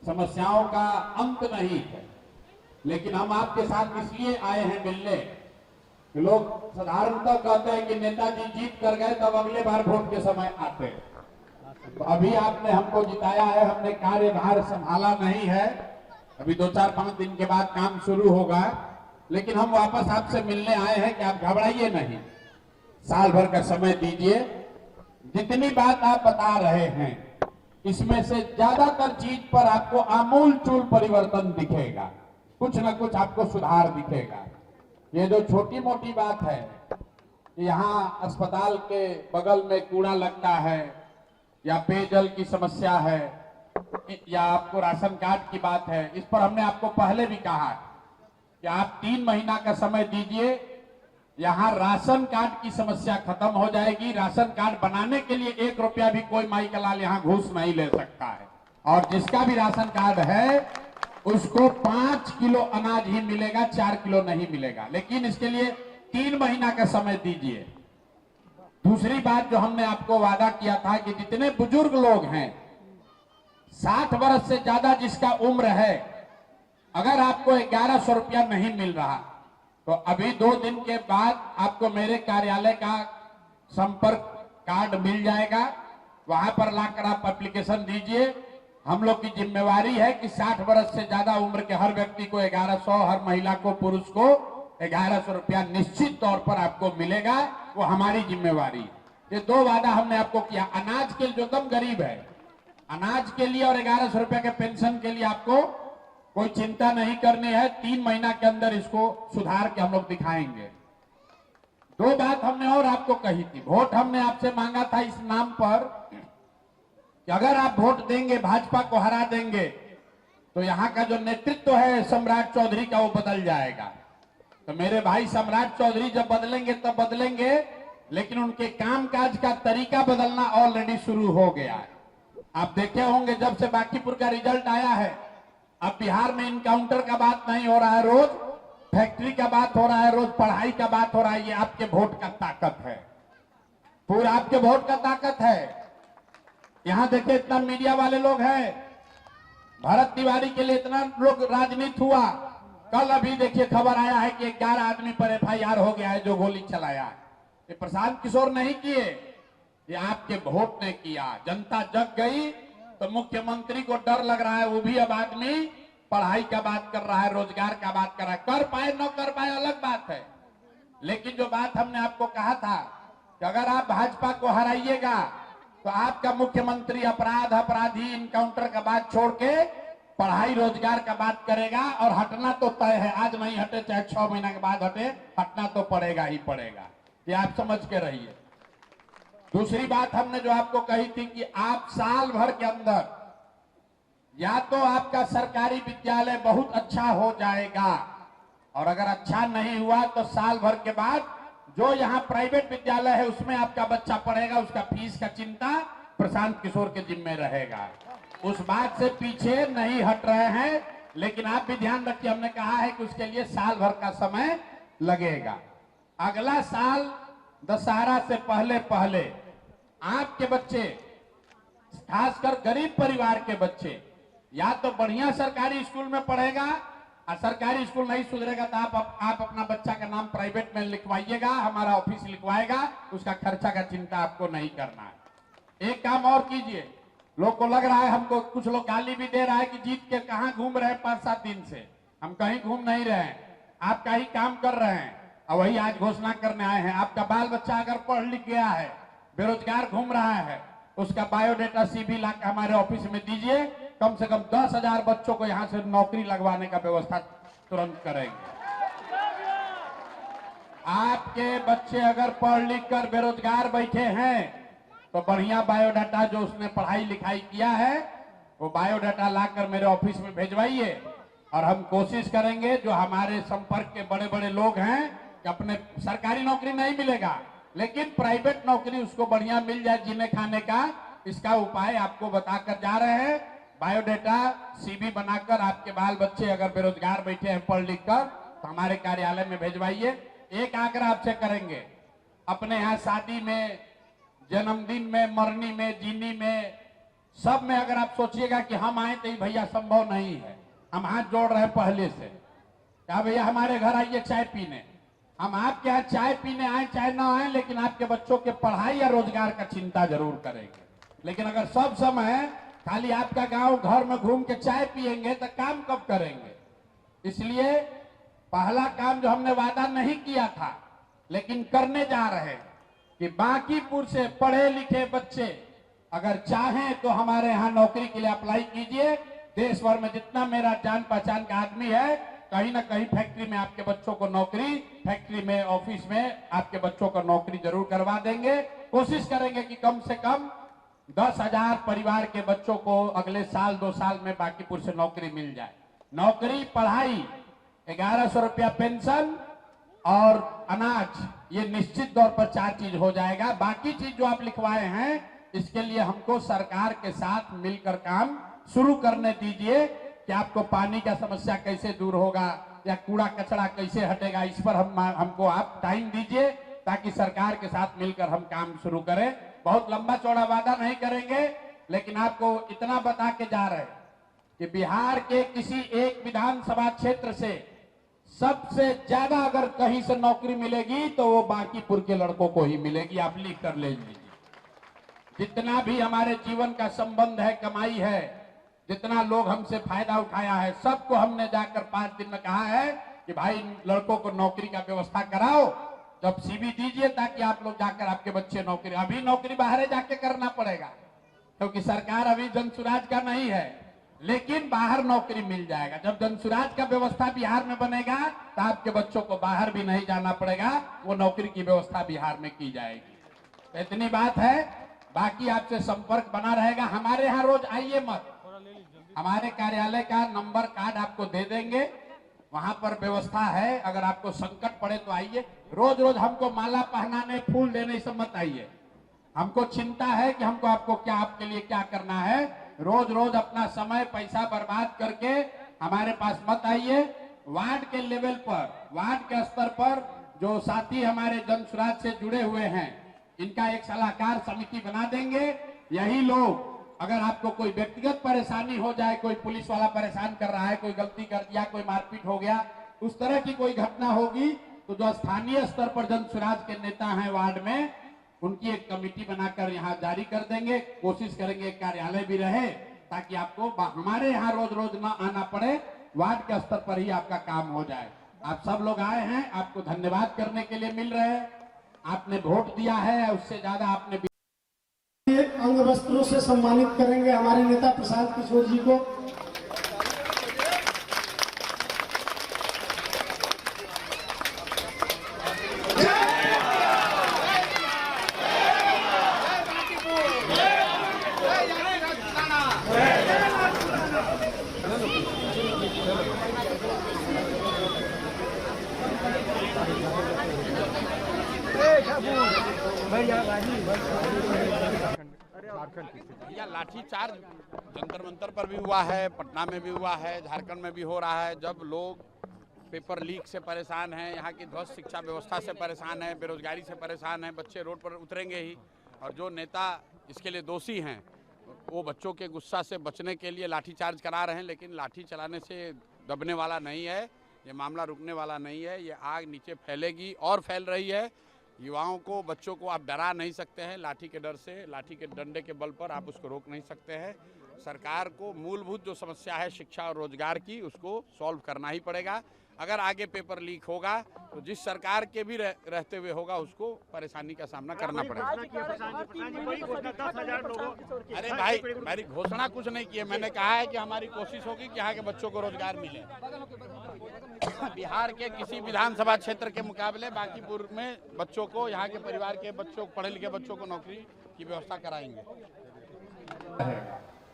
समस्याओं का अंत नहीं है, लेकिन हम आपके साथ इसलिए आए हैं मिलने। लोग साधारणतः कहते हैं कि नेताजी जीत कर गए तब अगले बार वोट के समय आते हैं। तो अभी आपने हमको जिताया है, हमने कार्यभार संभाला नहीं है, अभी 2-4-5 दिन के बाद काम शुरू होगा, लेकिन हम वापस आपसे मिलने आए हैं कि आप घबराइए नहीं, साल भर का समय दीजिए। जितनी बात आप बता रहे हैं इसमें से ज्यादातर चीज पर आपको आमूल चूल परिवर्तन दिखेगा, कुछ ना कुछ आपको सुधार दिखेगा। ये जो छोटी मोटी बात है, यहाँ अस्पताल के बगल में कूड़ा लगता है, या पेयजल की समस्या है, या आपको राशन कार्ड की बात है, इस पर हमने आपको पहले भी कहा कि आप 3 महीना का समय दीजिए, यहाँ राशन कार्ड की समस्या खत्म हो जाएगी। राशन कार्ड बनाने के लिए 1 रुपया भी कोई माई का लाल यहाँ घूस नहीं ले सकता है, और जिसका भी राशन कार्ड है उसको 5 किलो अनाज ही मिलेगा, 4 किलो नहीं मिलेगा, लेकिन इसके लिए 3 महीना का समय दीजिए। दूसरी बात जो हमने आपको वादा किया था कि जितने बुजुर्ग लोग हैं, 60 वर्ष से ज्यादा जिसका उम्र है, अगर आपको 1100 रुपया नहीं मिल रहा तो अभी 2 दिन के बाद आपको मेरे कार्यालय का संपर्क कार्ड मिल जाएगा, वहां पर लाकर आप एप्लीकेशन दीजिए। हम लोग की जिम्मेवारी है कि 60 वर्ष से ज्यादा उम्र के हर व्यक्ति को 1100, हर महिला को, पुरुष को 1100 रुपया निश्चित तौर पर आपको मिलेगा, वो हमारी जिम्मेवारी है। ये 2 वादा हमने आपको किया। अनाज के जो एकदम गरीब है, अनाज के लिए और 1100 रुपया के पेंशन के लिए आपको कोई चिंता नहीं करनी है। 3 महीना के अंदर इसको सुधार के हम लोग दिखाएंगे। 2 बात हमने और आपको कही थी। वोट हमने आपसे मांगा था इस नाम पर कि अगर आप वोट देंगे, भाजपा को हरा देंगे, तो यहाँ का जो नेतृत्व है सम्राट चौधरी का, वो बदल जाएगा। तो मेरे भाई, सम्राट चौधरी जब बदलेंगे तब बदलेंगे, लेकिन उनके कामकाज का तरीका बदलना ऑलरेडी शुरू हो गया है। आप देखे होंगे जब से बांकीपुर का रिजल्ट आया है, अब बिहार में इनकाउंटर का बात नहीं हो रहा है, रोज फैक्ट्री का बात हो रहा है, रोज पढ़ाई का बात हो रहा है। ये आपके वोट का ताकत है, पूरा आपके वोट का ताकत है। यहां देखिए इतना मीडिया वाले लोग हैं, भरत तिवारी के लिए इतना लोग राजनीति हुआ। कल अभी देखिए खबर आया है कि 11 आदमी पर FIR हो गया है जो गोली चलाया है। ये प्रशांत किशोर नहीं किए, ये आपके वोट ने किया। जनता जग गई तो मुख्यमंत्री को डर लग रहा है, वो भी अब आदमी पढ़ाई का बात कर रहा है, रोजगार का बात कर रहा है। कर पाए न कर पाए अलग बात है, लेकिन जो बात हमने आपको कहा था कि अगर आप भाजपा को हराइएगा तो आपका मुख्यमंत्री अपराध, अपराधी, इनकाउंटर का बात छोड़ के पढ़ाई, रोजगार का बात करेगा, और हटना तो तय है। आज नहीं हटे चाहे 6 महीना के बाद हटे, हटना तो पड़ेगा ही पड़ेगा, ये आप समझ के रहिए। दूसरी बात हमने जो आपको कही थी कि आप साल भर के अंदर या तो आपका सरकारी विद्यालय बहुत अच्छा हो जाएगा, और अगर अच्छा नहीं हुआ तो साल भर के बाद जो यहाँ प्राइवेट विद्यालय है उसमें आपका बच्चा पढ़ेगा, उसका फीस का चिंता प्रशांत किशोर के जिम्मे रहेगा। उस बात से पीछे नहीं हट रहे हैं, लेकिन आप भी ध्यान रखिए, हमने कहा है कि उसके लिए साल भर का समय लगेगा। अगला साल दशहरा से पहले पहले आपके बच्चे, खासकर गरीब परिवार के बच्चे, या तो बढ़िया सरकारी स्कूल में पढ़ेगा, और सरकारी स्कूल नहीं सुधरेगा तो आप अपना बच्चा का नाम प्राइवेट में लिखवाइएगा, हमारा ऑफिस लिखवाएगा, उसका खर्चा का चिंता आपको नहीं करना है। एक काम और कीजिए, लोग को लग रहा है, हमको कुछ लोग गाली भी दे रहा है कि जीत के कहां घूम रहे हैं 5-7 दिन से। हम कहीं घूम नहीं रहे हैं, आपका ही काम कर रहे हैं, और वही आज घोषणा करने आए हैं। आपका बाल बच्चा अगर पढ़ लिख गया है, बेरोजगार घूम रहा है, उसका बायोडाटा CV ला के हमारे ऑफिस में दीजिए। कम से कम 10,000 बच्चों को यहां से नौकरी लगवाने का व्यवस्था तुरंत करेंगे। आपके बच्चे अगर पढ़ लिख कर बेरोजगार बैठे हैं तो बढ़िया बायोडाटा, जो उसने पढ़ाई लिखाई किया है, वो बायोडाटा लाकर मेरे ऑफिस में भेजवाइए, और हम कोशिश करेंगे जो हमारे संपर्क के बड़े बड़े लोग हैं कि अपने सरकारी नौकरी नहीं मिलेगा लेकिन प्राइवेट नौकरी उसको बढ़िया मिल जाए जीने खाने का, इसका उपाय आपको बताकर जा रहे हैं। बायोडाटा CV बनाकर आपके बाल बच्चे अगर बेरोजगार बैठे हैं पढ़ लिख कर, तो हमारे कार्यालय में भेजवाइए। एक आग्रह आपसे करेंगे, अपने यहाँ शादी में, जन्मदिन में, मरनी में, जीनी में, सब में अगर आप सोचिएगा कि हम आए तो ये भैया संभव नहीं है। हम हाथ जोड़ रहे हैं पहले से, क्या भैया हमारे घर आइए चाय पीने। हम आपके यहाँ चाय पीने आए चाहे ना आए, लेकिन आपके बच्चों के पढ़ाई या रोजगार का चिंता जरूर करेंगे। लेकिन अगर सब समय खाली आपका गांव घर में घूम के चाय पिएंगे तो काम कब करेंगे? इसलिए पहला काम जो हमने वादा नहीं किया था लेकिन करने जा रहे हैं कि बांकीपुर से पढ़े लिखे बच्चे अगर चाहें तो हमारे यहाँ नौकरी के लिए अप्लाई कीजिए। देश भर में जितना मेरा जान पहचान का आदमी है, कहीं ना कहीं फैक्ट्री में आपके बच्चों को नौकरी, फैक्ट्री में ऑफिस में आपके बच्चों को नौकरी जरूर करवा देंगे। कोशिश करेंगे कि कम से कम 10,000 परिवार के बच्चों को अगले साल 2 साल में बांकीपुर से नौकरी मिल जाए। नौकरी, पढ़ाई, 1100 रुपया पेंशन और अनाज, ये निश्चित तौर पर 4 चीज हो जाएगा। बाकी चीज जो आप लिखवाए हैं इसके लिए हमको सरकार के साथ मिलकर काम शुरू करने दीजिए कि आपको पानी का समस्या कैसे दूर होगा या कूड़ा कचरा कैसे हटेगा, इस पर हमको आप टाइम दीजिए ताकि सरकार के साथ मिलकर हम काम शुरू करें। बहुत लंबा चौड़ा वादा नहीं करेंगे, लेकिन आपको इतना बता के जा रहे हैं कि बिहार के किसी एक विधानसभा क्षेत्र से सबसे ज्यादा अगर कहीं से नौकरी मिलेगी तो वो बांकीपुर के लड़कों को ही मिलेगी। आप लिख कर ले लीजिए। जितना भी हमारे जीवन का संबंध है, कमाई है, जितना लोग हमसे फायदा उठाया है, सबको हमने जाकर 5 दिन में कहा है कि भाई लड़कों को नौकरी का व्यवस्था कराओ, जब सीवी दीजिए ताकि आप लोग जाकर आपके बच्चे नौकरी, अभी नौकरी बाहर जाके करना पड़ेगा क्योंकि सरकार अभी जनसुराज का नहीं है, लेकिन बाहर नौकरी मिल जाएगा। जब जनसुराज का व्यवस्था बिहार में बनेगा तो आपके बच्चों को बाहर भी नहीं जाना पड़ेगा, वो नौकरी की व्यवस्था बिहार में की जाएगी। तो इतनी बात है, बाकी आपसे संपर्क बना रहेगा। हमारे यहाँ रोज आइए मत, हमारे कार्यालय का नंबर कार्ड आपको दे देंगे, वहां पर व्यवस्था है। अगर आपको संकट पड़े तो आइए। रोज रोज हमको माला पहनाने, फूल देने सब मत आइए। हमको चिंता है कि हमको आपको क्या, आपके लिए क्या करना है। रोज रोज अपना समय पैसा बर्बाद करके हमारे पास मत आइए। वार्ड के लेवल पर, वार्ड के स्तर पर जो साथी हमारे जनसुराज से जुड़े हुए हैं, इनका एक सलाहकार समिति बना देंगे। यही लोग, अगर आपको कोई व्यक्तिगत परेशानी हो जाए, कोई पुलिस वाला परेशान कर रहा है, कोई गलती कर दिया, कोई मारपीट हो गया, उस तरह की कोई घटना होगी तो जो स्थानीय स्तर पर जनसुराज के नेता हैं वार्ड में, उनकी एक कमेटी बनाकर यहाँ जारी कर देंगे। कोशिश करेंगे कार्यालय भी रहे ताकि आपको हमारे यहाँ रोज रोज ना आना पड़े, वार्ड के स्तर पर ही आपका काम हो जाए। आप सब लोग आए हैं, आपको धन्यवाद करने के लिए मिल रहे हैं। आपने वोट दिया है, उससे ज्यादा आपने अंग वस्त्रों से सम्मानित करेंगे हमारे नेता प्रशांत किशोर जी को। भैया लाठीचार्ज जंतर मंतर पर भी हुआ है, पटना में भी हुआ है, झारखंड में भी हो रहा है। जब लोग पेपर लीक से परेशान हैं, यहाँ की ध्वस्त शिक्षा व्यवस्था से परेशान है, बेरोजगारी से परेशान है, बच्चे रोड पर उतरेंगे ही। और जो नेता इसके लिए दोषी हैं वो बच्चों के गुस्सा से बचने के लिए लाठीचार्ज करा रहे हैं, लेकिन लाठी चलाने से दबने वाला नहीं है, ये मामला रुकने वाला नहीं है। ये आग नीचे फैलेगी और फैल रही है। युवाओं को, बच्चों को आप डरा नहीं सकते हैं लाठी के डर से, लाठी के डंडे के बल पर आप उसको रोक नहीं सकते हैं। सरकार को मूलभूत जो समस्या है शिक्षा और रोजगार की, उसको सॉल्व करना ही पड़ेगा। अगर आगे पेपर लीक होगा तो जिस सरकार के भी रहते हुए होगा उसको परेशानी का सामना करना पड़ेगा। अरे भाई, मेरी घोषणा कुछ नहीं की है, मैंने कहा है कि हमारी कोशिश होगी कि यहाँ के बच्चों को रोजगार मिले। बिहार के किसी विधानसभा क्षेत्र के मुकाबले बांकीपुर में बच्चों को, यहाँ के परिवार के बच्चों, पढ़े लिखे बच्चों को नौकरी की व्यवस्था कराएंगे।